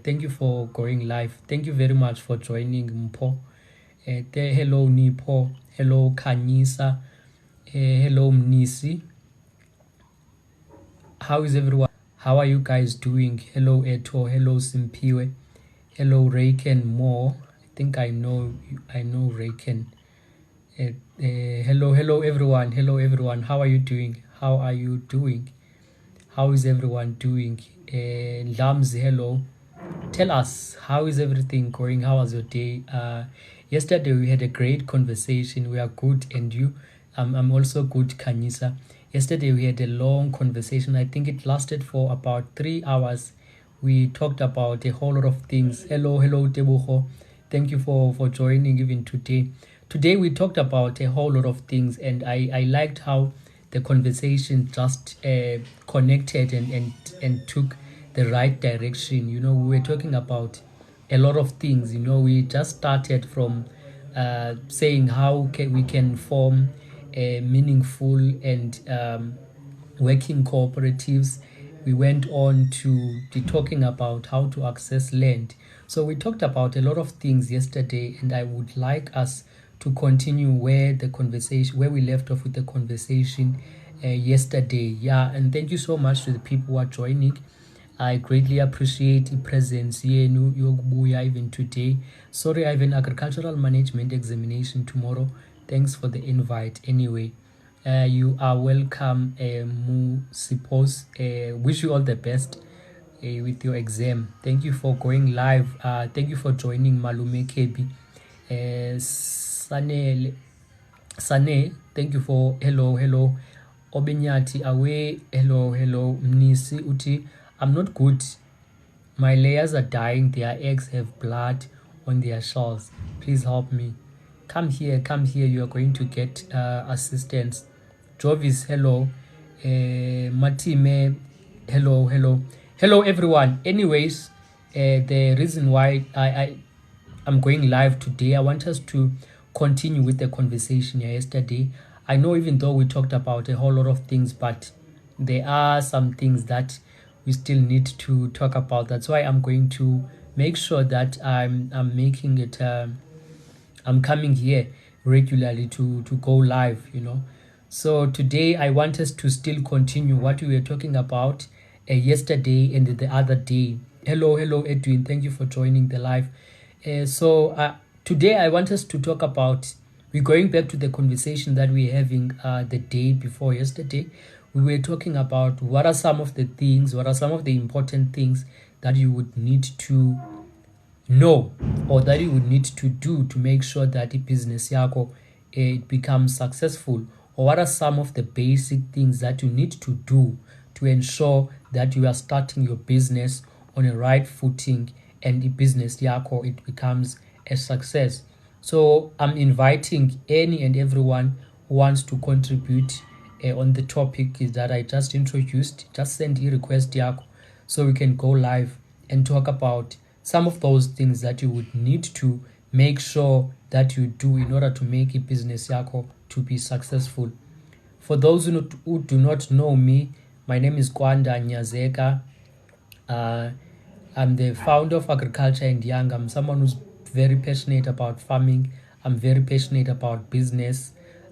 Thank you for going live. Thank you very much for joining, Mpho. Hello, Nipo. Hello, Kanyisa. Hello, Mnisi. How is everyone? How are you guys doing? Hello, Eto. Hello, Simpiwe. Hello, Rayken Moore. I think I know Rayken. Hello, everyone. Hello, everyone. How are you doing? How are you doing? How is everyone doing? Lamzi, hello. Tell us, how is everything going? How was your day? Yesterday we had a great conversation. We are good, and you? I'm also good, Kanyisa. Yesterday we had a long conversation. I think it lasted for about 3 hours. We talked about a whole lot of things. Hello, Tebuho. Thank you for joining even today. Today we talked about a whole lot of things, and I liked how the conversation just connected and took the right direction. We were talking about a lot of things. We just started from saying how we can form meaningful and working cooperatives. We went on to be talking about how to access land. So we talked about a lot of things yesterday, and I would like us to continue where we left off with the conversation yesterday. Yeah, and thank you so much to the people who are joining. I greatly appreciate the presence yenu yokubuya even today. Sorry, I have an agricultural management examination tomorrow. Thanks for the invite anyway. You are welcome, Musipos. Wish you all the best with your exam. Thank you for going live. Thank you for joining Malume Kebi. Sane, thank you for hello. Obenyati away, hello. Mnisi uti, I'm not good. My layers are dying. Their eggs have blood on their shells. Please help me. Come here. You are going to get assistance. Jovis, hello. Matime, hello everyone. Anyways, the reason why I'm going live today, I want us to continue with the conversation yesterday. I know even though we talked about a whole lot of things, but there are some things that we still need to talk about. That's why I'm going to make sure that I'm making it I'm coming here regularly to go live. So today I want us to still continue what we were talking about yesterday and the other day. Hello Edwin, thank you for joining the live. So today I want us to talk about, we're going back to the conversation that we're having the day before yesterday. We were talking about what are some of the important things that you would need to know or that you would need to do to make sure that the business yako it becomes successful, or what are some of the basic things that you need to do to ensure that you are starting your business on a right footing and the business yako it becomes a success. So I'm inviting any and everyone who wants to contribute on the topic that I just introduced. Just send a request yako so we can go live and talk about some of those things that you would need to make sure that you do in order to make a business yako to be successful. For those who do not know me, my name is Kwanda Nyazeka. I'm the founder of Agriculture and Young. I'm someone who's very passionate about farming. I'm very passionate about business.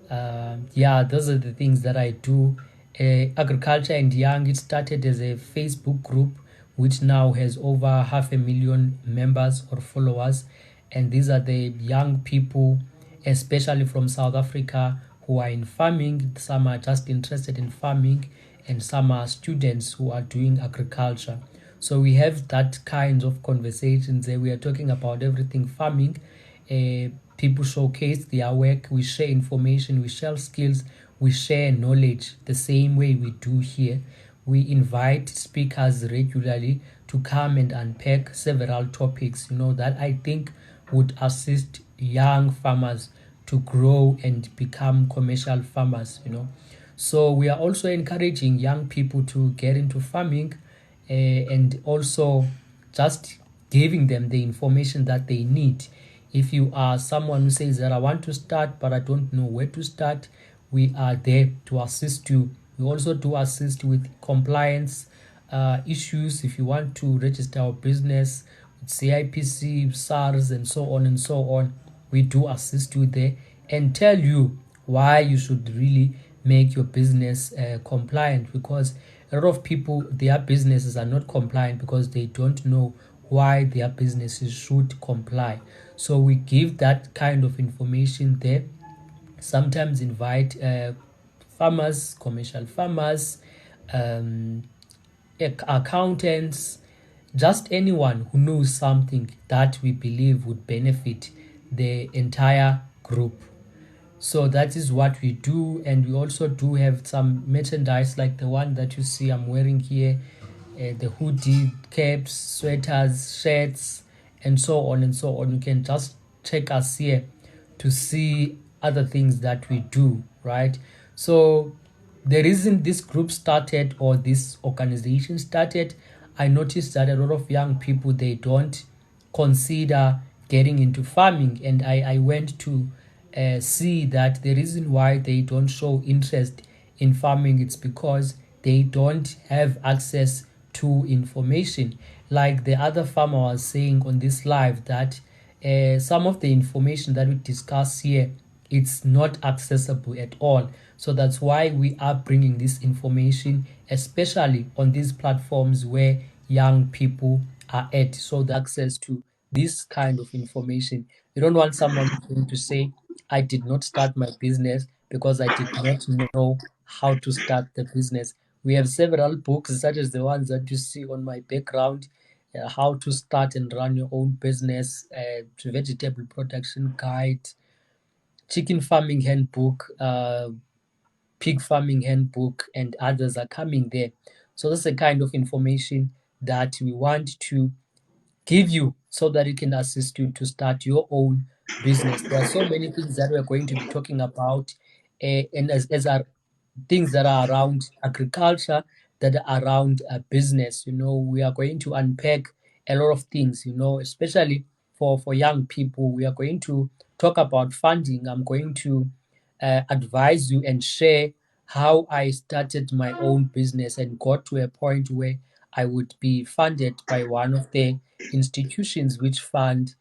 Those are the things that I do. Agriculture and Young, it started as a Facebook group which now has over 500,000 members or followers. And these are the young people, especially from South Africa, who are in farming. Some are just interested in farming, and some are students who are doing agriculture. So we have that kind of conversations there. We are talking about everything farming. People showcase their work. We share information. We share skills. We share knowledge the same way we do here. We invite speakers regularly to come and unpack several topics, that I think would assist young farmers to grow and become commercial farmers, So we are also encouraging young people to get into farming and also just giving them the information that they need. If you are someone who says that I want to start but I don't know where to start, we are there to assist you. We also do assist with compliance issues, if you want to register a business with CIPC, SARS, and so on and so on, we do assist you there and tell you why you should really make your business compliant, because a lot of people, their businesses are not compliant because they don't know why their businesses should comply. So we give that kind of information there. Sometimes invite farmers, commercial farmers, um, accountants, just anyone who knows something that we believe would benefit the entire group. So that is what we do, and we also do have some merchandise like the one that you see I'm wearing here, the hoodie, caps, sweaters, shirts, and so on and so on. You can just check us here to see other things that we do, right? So the reason this group started, or this organization started, I noticed that a lot of young people, they don't consider getting into farming, and I went to see that the reason why they don't show interest in farming, it's because they don't have access to information. Like the other farmer was saying on this live, that some of the information that we discuss here, it's not accessible at all. So that's why we are bringing this information, especially on these platforms where young people are at, so the access to this kind of information. You don't want someone to say, I did not start my business because I did not know how to start the business. We have several books, such as the ones that you see on my background, how to start and run your own business, vegetable production guide, chicken farming handbook, pig farming handbook, and others are coming there. So that's the kind of information that we want to give you so that it can assist you to start your own business. There are so many things that we're going to be talking about, and as are things that are around agriculture, that are around business. We are going to unpack a lot of things, especially for young people. We are going to talk about funding. I'm going to advise you and share how I started my own business and got to a point where I would be funded by one of the institutions which fund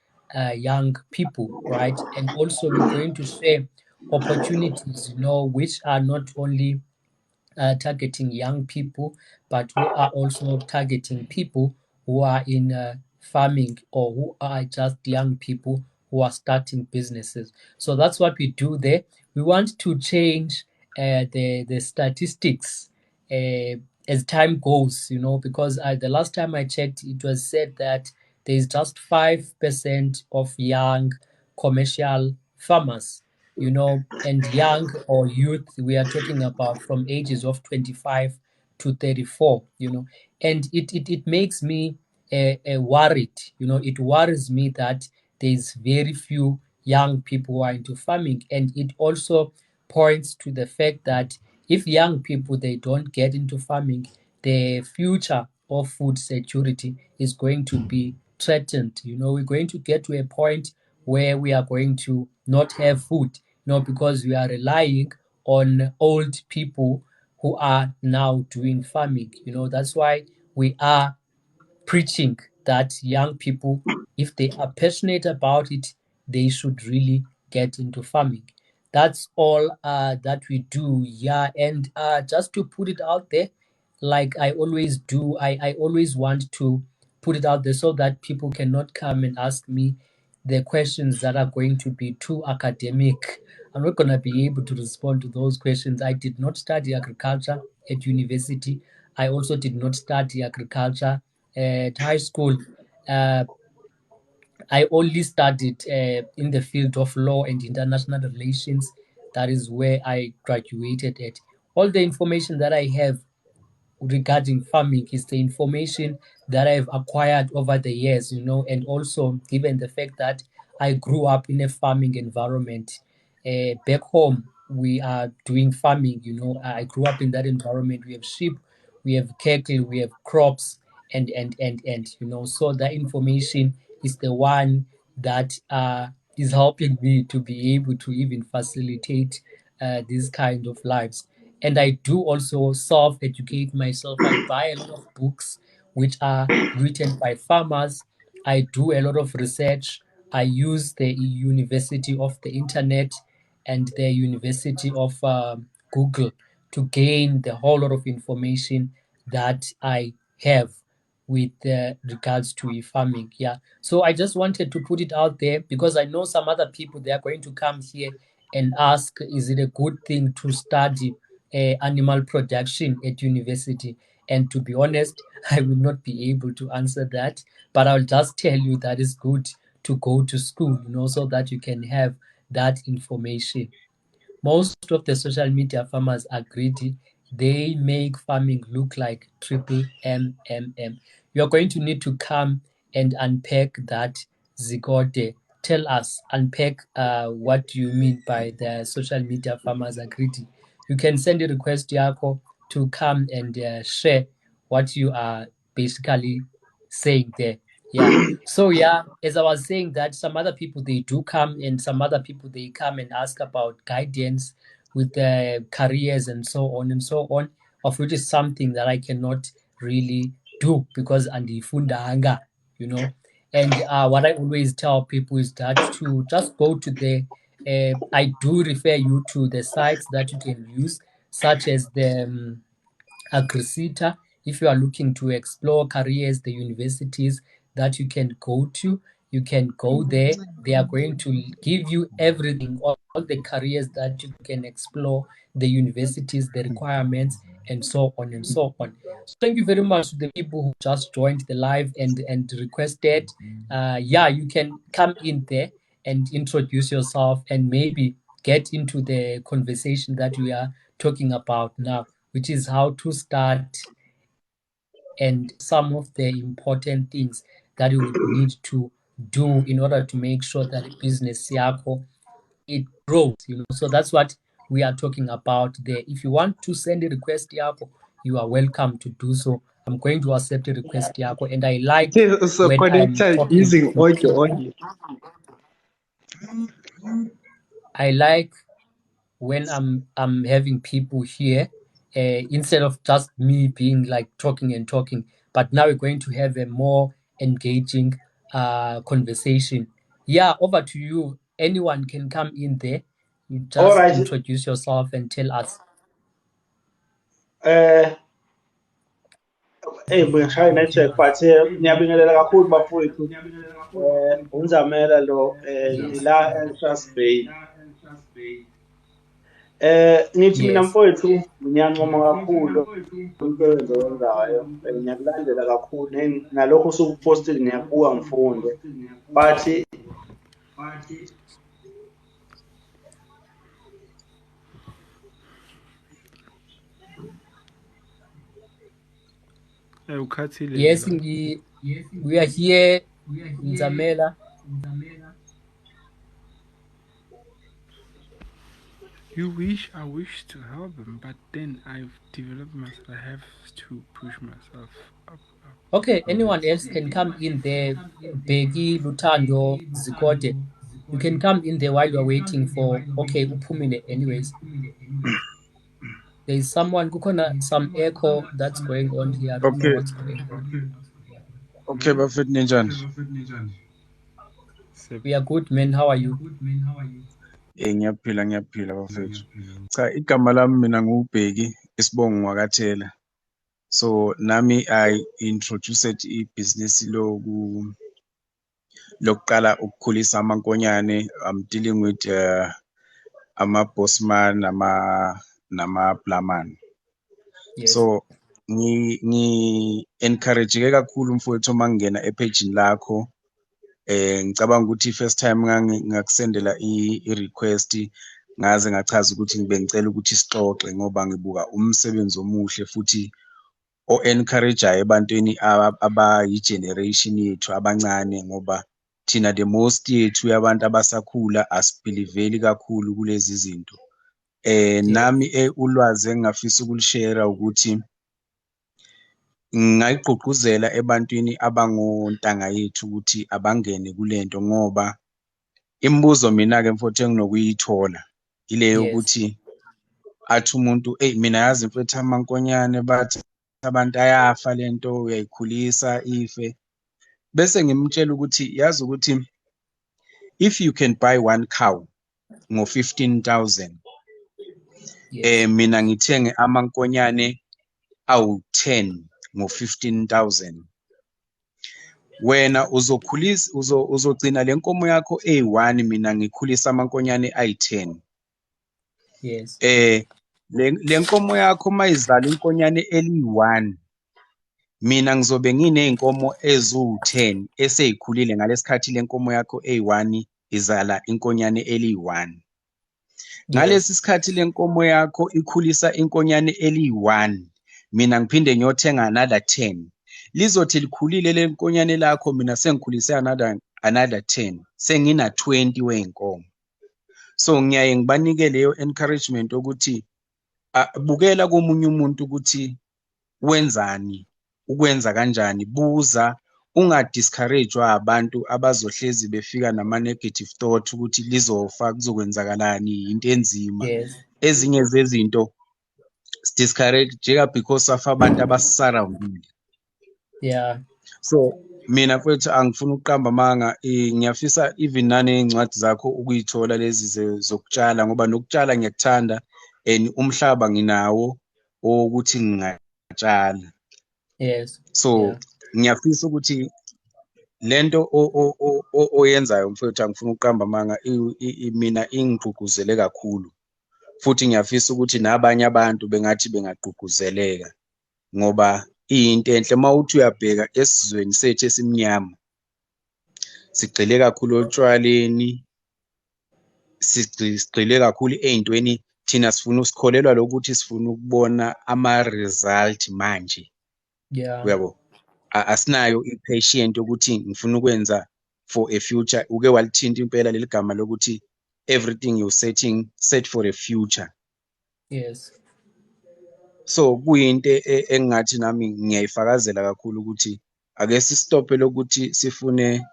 young people, right? And also, we're going to share opportunities, which are not only targeting young people, but who are also targeting people who are in farming, or who are just young people who are starting businesses. So that's what we do there. We want to change the statistics as time goes, because the last time I checked, it was said that there is just 5% of young commercial farmers, and young or youth, we are talking about from ages of 25 to 34, and it makes me worried. It worries me that there's very few young people who are into farming, and it also points to the fact that if young people, they don't get into farming, the future of food security is going to be threatened. We're going to get to a point where we are going to not have food, because we are relying on old people who are now doing farming. That's why we are preaching that young people, if they are passionate about it, they should really get into farming. That's all that we do. Yeah, and just to put it out there, like I always do, I always want to put it out there so that people cannot come and ask me the questions that are going to be too academic. I'm not going to be able to respond to those questions. I did not study agriculture at university. I also did not study agriculture at high school. Uh, I only studied in the field of law and international relations. That is where I graduated at. All the information that I have regarding farming is the information that I've acquired over the years, and also given the fact that I grew up in a farming environment. Back home, we are doing farming, I grew up in that environment. We have sheep, we have cattle, we have crops, and so that information is the one that is helping me to be able to even facilitate these kind of lives. And I do also self-educate myself. I buy a lot of books which are written by farmers. I do a lot of research. I use the University of the Internet and the University of Google to gain the whole lot of information that I have with regards to farming. Yeah. So I just wanted to put it out there because I know some other people, they are going to come here and ask, is it a good thing to study animal production at university? And to be honest, I will not be able to answer that, but I'll just tell you that it's good to go to school, so that you can have that information. Most of the social media farmers are greedy. They make farming look like triple MMM. You're going to need to come and unpack that, Zigode. Tell us, unpack what do you mean by the social media farmers are greedy. You can send a request, Yako, to come and share what you are basically saying there. Yeah. So yeah, as I was saying that some other people they do come and some other people they come and ask about guidance with their careers and so on and so on, of which is something that I cannot really do because andifundanga, you know. And what I always tell people is that to just go to I do refer you to the sites that you can use, such as the Agrisita. If you are looking to explore careers, the universities that you can go to, you can go there. They are going to give you everything, all the careers that you can explore, the universities, the requirements, and so on and so on. So thank you very much to the people who just joined the live and requested. Yeah, you can come in there and introduce yourself and maybe get into the conversation that we are talking about now, which is how to start and some of the important things that you would need to do in order to make sure that business yako it grows. So that's what we are talking about there. If you want to send a request yako, you are welcome to do so. I'm going to accept a request yako, and I like It is so when I'm connected talking using to audio. I like when I'm having people here, instead of just me being like talking and talking, but now we're going to have a more engaging conversation. Yeah, over to you. Anyone can come in there. You All just right. introduce yourself and tell us. Ngishaya network but ngiyabingelela kakhulu bafowethu. Unzamela lo ngila eNtshas Bay. Ngithi mina Yes. mfowethu ngiyancoma kakhulu umsebenzi owenzayo. Ngiyakulandela kakhulu nalokho osukupostile ngiyakubuka ngifunde. But Yes, we are here, Nzamela. I wish to help them, but then I've developed myself. I have to push myself up. Okay, anyone else can come in there. Begi, Lutando, Zikote. You can come in there while you're waiting for, okay, Upumile anyways. There's someone, kukona some echo that's going on here. I don't know Okay, what's going on. okay, bafethu ninjani? We are good, man. How are you? Ngiyaphila bafethu. Cha, igama lami mina nguBheki Isibongo Mwakathela. So nami I introduced ibhizinisi lokuqala ukukhulisa amankonyane. I'm dealing with ama-bosman nama-blamman. Yes. So encourage kakhulu mfowethu uma ngingena epage lakho. Ngicabanga ukuthi first time ngakusendela i-request ngaze ngachaza ukuthi ngicela ukuthi sixoxe ngoba ngibuka umsebenzi omuhle futhi o-encourageayo ebantwini abayi-generation yethu abancane, ngoba thina the most yethu yabantu abasakhula asibhiliveli kakhulu kulezi zinto. Nami ulwazi engingafisa ukulishare ukuthi ngingayigqugquzela ebantwini abangontanga yethu ukuthi abangene kulento, ngoba imibuzo mina-ke mfowethu enginokuyithola ile Yes. yokuthi athi umuntu mina yazi mfethu amankonyane bathi abantu ayafa lento uyayikhulisa ife, bese ngimtshela ukuthi yazi ukuthi if you can buy one cow ngo-15,000, Yes. mina ngithenge amankonyane awu-10 ngo-15,000, wena uzogcina le nkomo yakho eyi-1, mina ngikhulisa amankonyane ayi-10. Yes. Le nkomo yakho mayizala inkonyane eliyi-1, mina ngizobe nginey'nkomo eziwu-10 eseyikhulile ngalesikhathi le nkomo yakho eyi-1 izala inkonyane eliyi-1. Ngalesi sikhathi le nkomo yakho ikhulisa inkonyane eliyi-1, mina ngiphinde ngiyothenga another 10. Lizothi likhulile le nkonyane lakho, mina sengikhulise another 10, sengina-20 wey'nkomo. So ngiyaye ngibanike leyo encouragement ukuthi bukela komunye umuntu ukuthi wenzani, ukwenza kanjani, buza, unga-discourage-wa abantu abazohlezi befika nama-negative thought ukuthi lizofa, kuzokwenzakalani, into enzima. Yes. Ezinye zezinto si-discourage-eka because of abantu abasi-surround-ile. Yeah. So mina mfethu angifuni ukuqamba amanga, ngiyafisa even naney'ncwadi zakho ukuyithola lezi zokutshala, ngoba nokutshala ngiyakuthanda and umhlaba nginawo wokuthi ngingatshala. Yes. So Yeah. ngiyafisa ukuthi lento oyenzayo mfethu, angifuni ukuqamba amanga, mina ingigqugquzele kakhulu, futhi ngiyafisa ukuthi nabanye abantu bengathi bengagqugquzeleka, ngoba iyinto enhle mawuthi uyabheka esizweni sethu esimnyama, sigxile kakhulu otshwaleni, sigxile kakhulu ey'ntweni thina sikholelwa lokuthi sifuna ukubona ama-result manje. Yeah. Uyabo, asinayo i-patient yokuthi ngifuna ukwenza for a future. Uke walithinta impela leli gama lokuthi everything you're set for a future. Yes. So kuyinto engathi nami ngiyayifakazela kakhulu ukuthi ake sistophe lokuthi sifune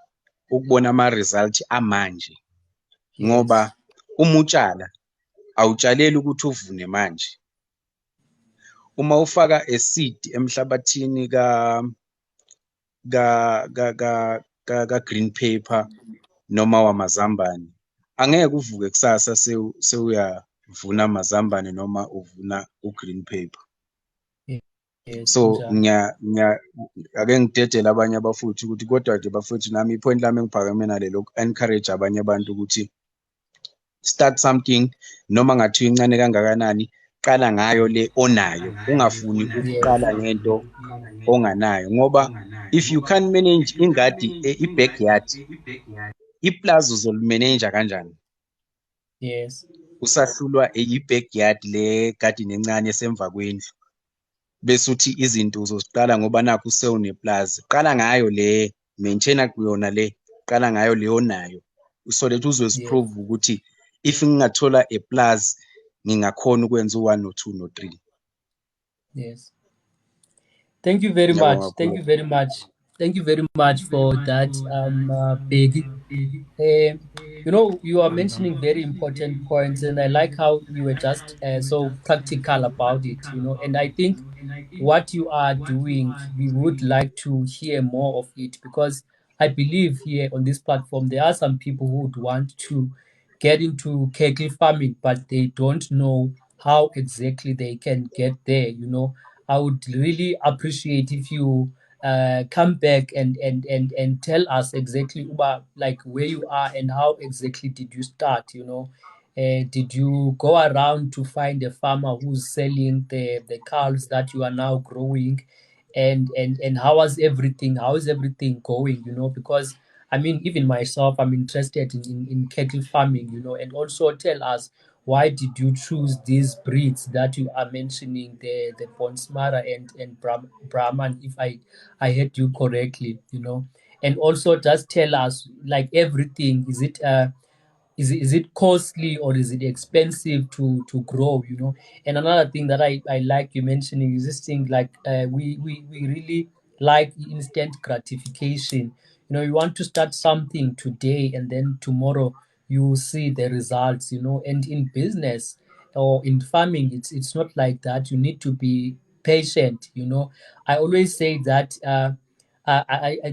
ukubona ama-result amanje, ngoba uma utshala awutshaleli ukuthi uvune manje. Uma ufaka a seed emhlabathini ka-green paper noma wamazambane, angeke uvuke kusasa sewuyavuna amazambane noma uvuna u-green paper. Yes. So ake ngidedele abanye abafowethu ukuthi kodwa nje bafowethu, nami ipoint lami engiphakame nalelo encourage abanye abantu ukuthi start something, noma ngathiwa incane kangakanani, qala ngayo le onayo, ungafuni ukuqala ngento onganayo, ngoba if you can't manage ingadi, i-backyard, iplazi uzolimeneja kanjani? Yes. Usahlulwa yi-backyard, le garden encane esemva kwendlu, bese uthi izinto uzoziqala ngoba nakhu sewuneplazi. Qala ngayo le, maintaina kuyona le, qala ngayo le onayo, so that uzoziprove ukuthi if ngingathola a plus ngingakhona ukwenza u-1 no-2 no-3. Yes. Thank you very much. Thank you very much. Thank you very much for that, Peggy. You know, you are mentioning very important points, and I like how you were just so practical about it, you know. And I think what you are doing, we would like to hear more of it, because I believe here on this platform, there are some people who would want to get into cattle farming, but they don't know how exactly they can get there, you know. I would really appreciate if you come back and tell us exactly about like where you are and how exactly did you start, you know. Did you go around to find a farmer who's selling the cows that you are now growing, and how is everything going, you know? Because I mean, even myself, I'm interested in cattle farming, you know. And also tell us, why did you choose these breeds that you are mentioning, the Bonsmara and Brahman, if I heard you correctly, you know? And also just tell us like everything, is it costly or is it expensive to grow, you know? And another thing that I like you mentioning is this thing like we really like instant gratification. You know, you want to start something today and then tomorrow you see the results, you know. And in business, or in farming, it's not like that. You need to be patient. I always say that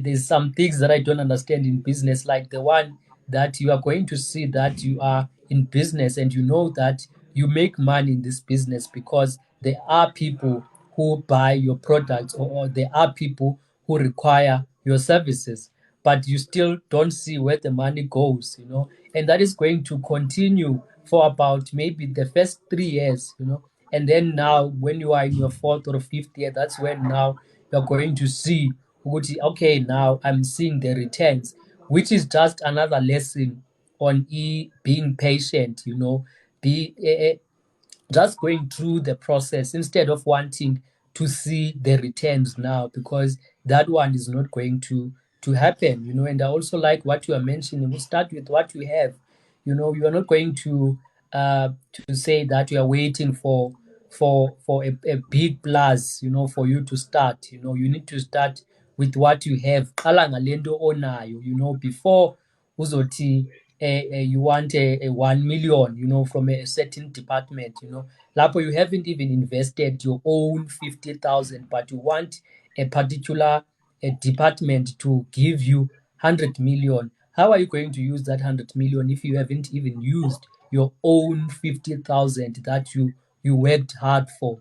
there's some things that I don't understand in business, like the one that you are going to see that you are in business and you know that you make money in this business because there are people who buy your products, or there are people who require your services, but you still don't see where the money goes. And that is going to continue for about maybe the first 3 years. And then now, when you are in your fourth or fifth year, that's when now you're going to see, okay, now I'm seeing the returns, which is just another lesson on being patient. Be just going through the process instead of wanting to see the returns now, because that one is not going to happen. And I also like what you are mentioning. We start with what you have. You are not going to say that you are waiting for a big plus, for you to start. You need to start with what you have. Qala ngale nto onayo, before uzothi you want a 1 million, from a certain department. Lapho you haven't even invested your own 50,000, but you want a particular department to give you 100 million. How are you going to use that 100 million if you haven't even used your own 50,000 that you worked hard for?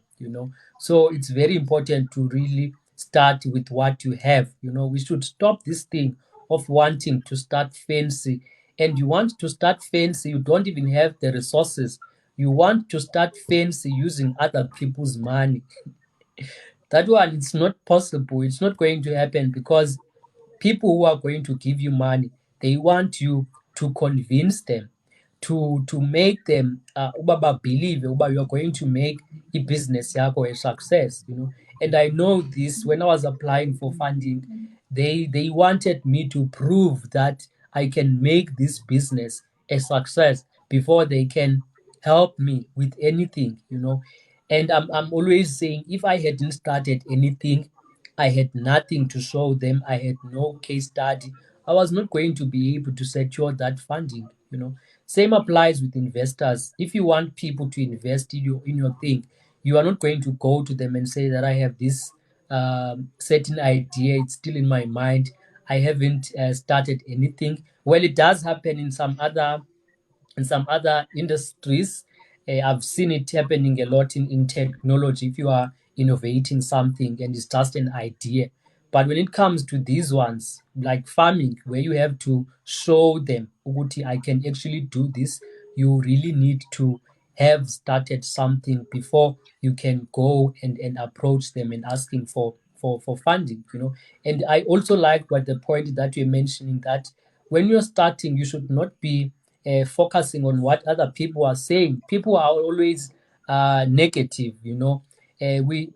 So it's very important to really start with what you have. We should stop this thing of wanting to start fancy. And you want to start fancy, you don't even have the resources. You want to start fancy using other people's money. That one, it's not possible. It's not going to happen, because people who are going to give you money, they want you to convince them, to make them uba believe uba you're going to make business yakho a success. And I know this. When I was applying for funding, they wanted me to prove that I can make this business a success before they can help me with anything. And I'm always saying, if I hadn't started anything, I had nothing to show them, I had no case study, I was not going to be able to secure that funding. Same applies with investors. If you want people to invest in your thing, you are not going to go to them and say that I have this certain idea, it's still in my mind, I haven't started anything. Well, it does happen in some other industries. I've seen it happening a lot in technology. If you are innovating something and it's just an idea, but when it comes to these ones, like farming, where you have to show them, ukuthi, I can actually do this, you really need to have started something before you can go and approach them and asking for funding. And I also like what the point that you're mentioning, that when you're starting, you should not be focusing on what other people are saying. People are always negative. We,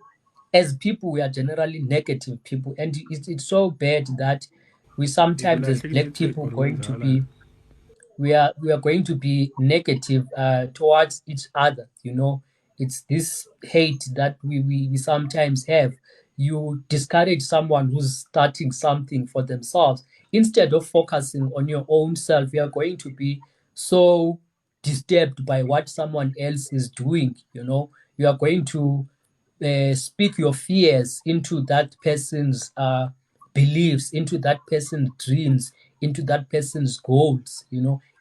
as people, we are generally negative people, and it's so bad that we sometimes, as black people, we are going to be negative towards each other. It's this hate that we sometimes have. You discourage someone who's starting something for themselves. Instead of focusing on your own self, you are going to be so disturbed by what someone else is doing. You are going to speak your fears into that person's beliefs, into that person's dreams, into that person's goals.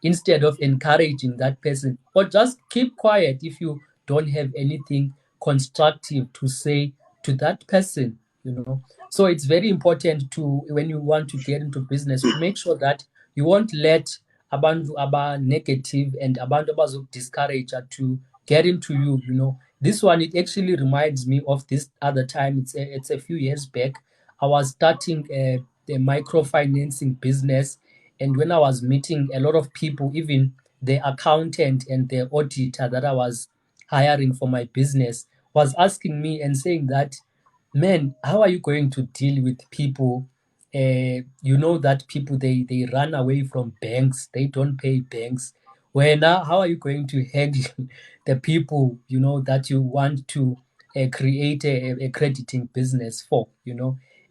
Instead of encouraging that person, or just keep quiet if you don't have anything constructive to say to that person. So it's very important, to when you want to get into business, to make sure that you won't let abantu aba negative and abantu abazokudiscourage to get into you. This one, it actually reminds me of this other time. It's a few years back. I was starting a microfinancing business, and when I was meeting a lot of people, even the accountant and the auditor that I was hiring for my business was asking me and saying that, man, how are you going to deal with people? You know that people, they run away from banks, they don't pay banks. Well, now, how are you going to handle the people, that you want to create a crediting business for?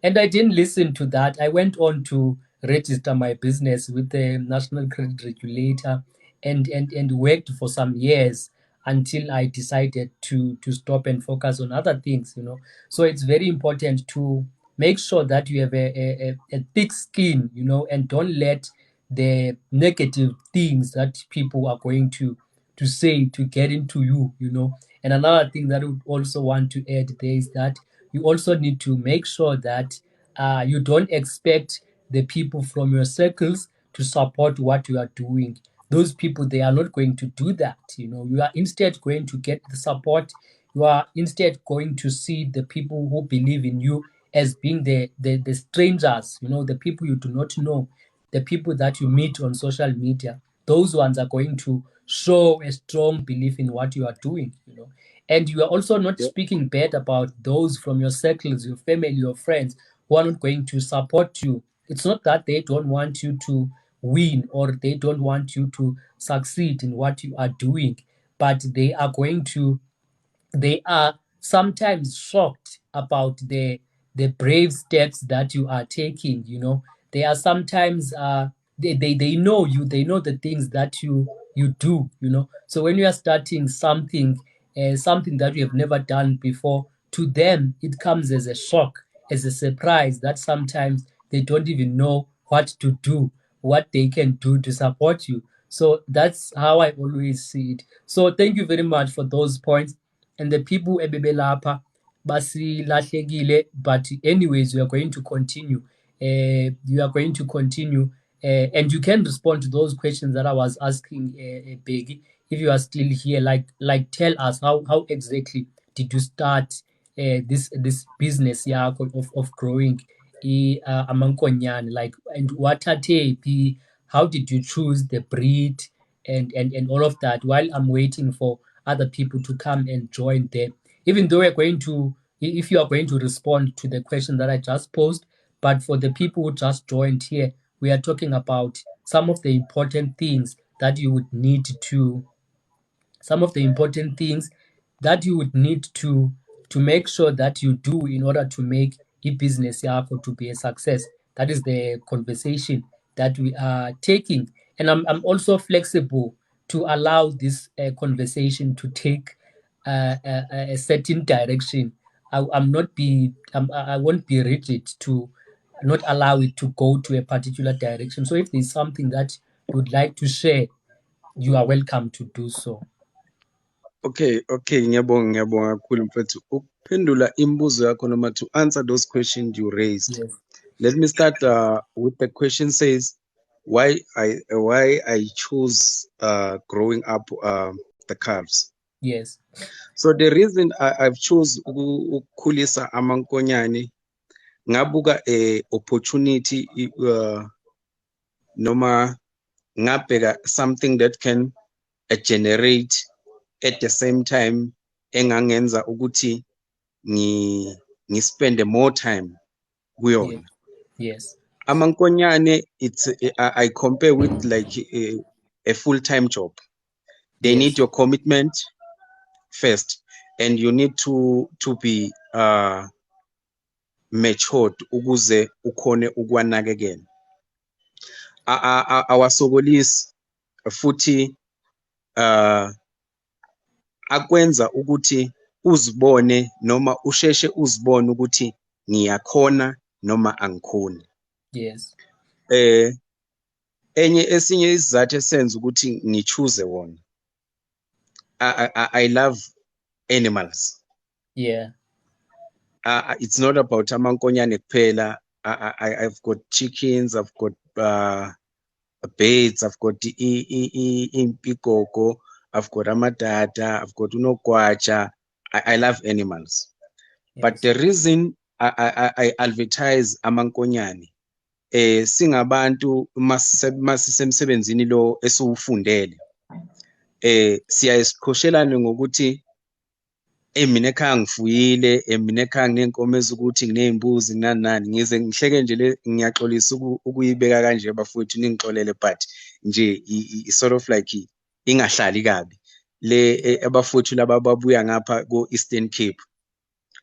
And I didn't listen to that. I went on to register my business with the National Credit Regulator, and worked for some years until I decided to stop and focus on other things, you know. So it's very important to make sure that you have a thick skin, you know, and don't let the negative things that people are going to say to get into you, you know. And another thing that I would also want to add there is that you also need to make sure that you don't expect the people from your circles to support what you are doing. Those people, they are not going to do that. You know, you are instead going to get the support. You are instead going to see the people who believe in you as being the strangers, you know, the people you do not know, the people that you meet on social media. Those ones are going to show a strong belief in what you are doing, you know. And you are also not Yeah. speaking bad about those from your circles, your family, your friends who are not going to support you. It's not that they don't want you to win or they don't want you to succeed in what you are doing, but they are sometimes shocked about the brave steps that you are taking, you know. They are sometimes they know you, they know the things that you do, you know. So when you are starting something, something that you have never done before, to them it comes as a shock, as a surprise, that sometimes they don't even know what to do, what they can do to support you. So that's how I always see it. So thank you very much for those points. And the people ebebelapha basilahlekile, but anyways we are going to continue. You are going to continue, and you can respond to those questions that I was asking, Begi, if you are still here. Like tell us how exactly did you start this business yakho of growing amankonyane, like, and what are the, how did you choose the breed and all of that, while I'm waiting for other people to come and join them. Even though we're going to, if you are going to respond to the question that I just posed, but for the people who just joined here, we are talking about some of the important things that you would need to, some of the important things that you would need to make sure that you do in order to make business yakho to be a success. That is the conversation that we are taking, and I'm also flexible to allow this conversation to take a certain direction. I won't be rigid to not allow it to go to a particular direction. So if there's something that you would like to share, you are welcome to do so. Okay, ngiyabonga kakhulu mfethu. Ukuphendula imibuzo yakho noma to answer those questions you raised. Yes. Let me start with the question says why I chose growing up the calves. Yes. So the reason I've chose ukukhulisa amankonyane, ngabuka a opportunity noma ngabheka something that can generate at the same time engangenza ukuthi ngispend more time kuyona. Yes. Amankonyane, it's I compare with like a full-time job. They need your commitment first, and you need to be matured ukuze ukhone ukwanakekela. Awasokolisi futhi akwenza ukuthi uzibone noma usheshe uzibone ukuthi ngiyakhona noma angikhoni. Yes. Esinye isizathu esenza ukuthi ngichoose wona, I love animals. Yeah. It's not about amankonyane kuphela. I've got chickens, I've got birds, I've got impikoko, I've got amadada, I've got unogwaja. I love animals. Yes. But the reason I advertise amankonyane, singabantu masisemsebenzini lo esiwufundele, siyayisikoshelana ngokuthi mina ekhaya ngifuyile, mina ekhaya nginenkomo ezukuthi nginezimbuzi nani ngize ngihleke nje ngiyaxolisa ukuyibeka kanje bafowethu ningixolele, but nje sort of like ingahlali kabi le abafowethu laba babuya ngapha ko Eastern Cape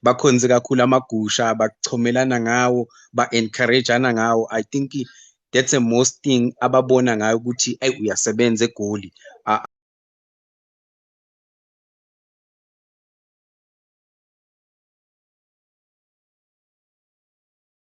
bakhonze kakhulu amagusha, bachomelana ngawo, ba-encourageana ngawo. I think that's the most thing ababona ngayo ukuthi uyasebenza eGoli.